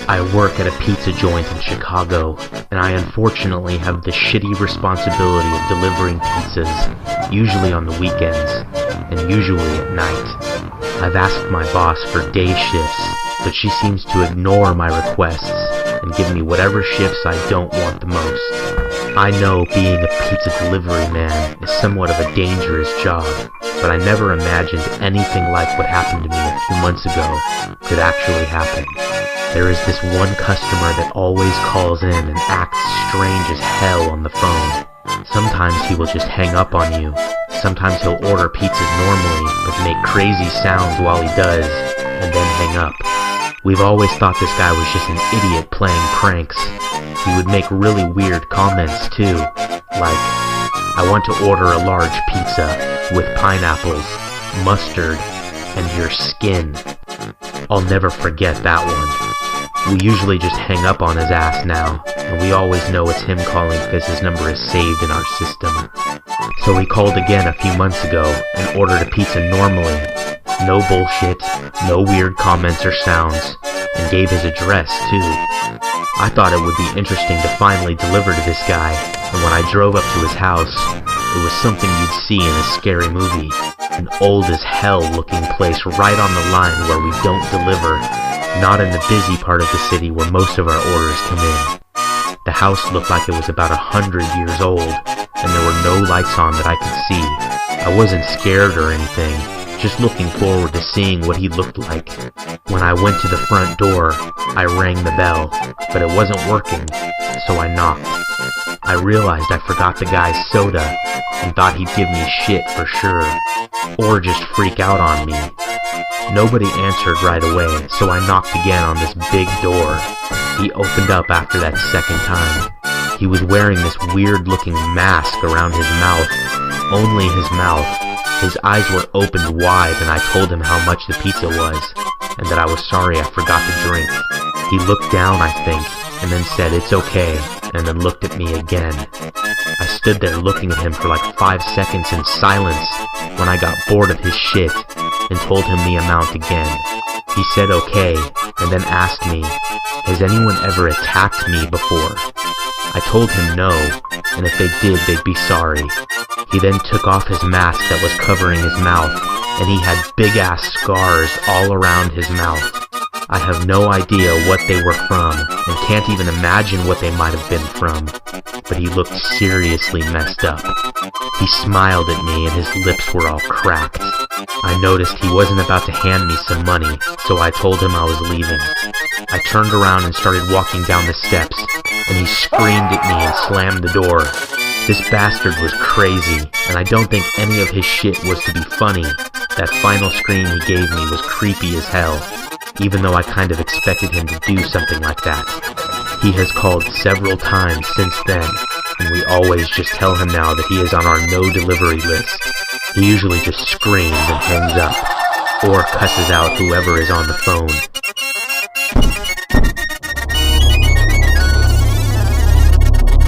I work at a pizza joint in Chicago, and I unfortunately have the shitty responsibility of delivering pizzas, usually on the weekends, and usually at night. I've asked my boss for day shifts, but she seems to ignore my requests and give me whatever shifts I don't want the most. I know being a pizza delivery man is somewhat of a dangerous job, but I never imagined anything like what happened to me a few months ago could actually happen. There is this one customer that always calls in and acts strange as hell on the phone. Sometimes he will just hang up on you. Sometimes he'll order pizzas normally, but make crazy sounds while he does, and then hang up. We've always thought this guy was just an idiot playing pranks. He would make really weird comments too, like, "I want to order a large pizza with pineapples, mustard, and your skin." I'll never forget that one. We usually just hang up on his ass now, and we always know it's him calling because his number is saved in our system. So he called again a few months ago and ordered a pizza normally. No bullshit, no weird comments or sounds, and gave his address too. I thought it would be interesting to finally deliver to this guy, and when I drove up to his house, it was something you'd see in a scary movie. An old as hell looking place right on the line where we don't deliver, not in the busy part of the city where most of our orders come in. The house looked like it was about 100 years old, and there were no lights on that I could see. I wasn't scared or anything, just looking forward to seeing what he looked like. When I went to the front door, I rang the bell, but it wasn't working, so I knocked. I realized I forgot the guy's soda and thought he'd give me shit for sure, or just freak out on me. Nobody answered right away, so I knocked again on this big door. He opened up after that second time. He was wearing this weird-looking mask around his mouth, only his mouth. His eyes were opened wide, and I told him how much the pizza was, and that I was sorry I forgot the drink. He looked down, I think, and then said, "It's okay," and then looked at me again. I stood there looking at him for like 5 seconds in silence when I got bored of his shit and told him the amount again. He said okay, and then asked me, "Has anyone ever attacked me before?" I told him no, and if they did, they'd be sorry. He then took off his mask that was covering his mouth, and he had big-ass scars all around his mouth. I have no idea what they were from, and can't even imagine what they might have been from, but he looked seriously messed up. He smiled at me, and his lips were all cracked. I noticed he wasn't about to hand me some money, so I told him I was leaving. I turned around and started walking down the steps, and he screamed at me and slammed the door. This bastard was crazy, and I don't think any of his shit was to be funny. That final scream he gave me was creepy as hell, even though I kind of expected him to do something like that. He has called several times since then, and we always just tell him now that he is on our no delivery list. He usually just screams and hangs up, or cusses out whoever is on the phone.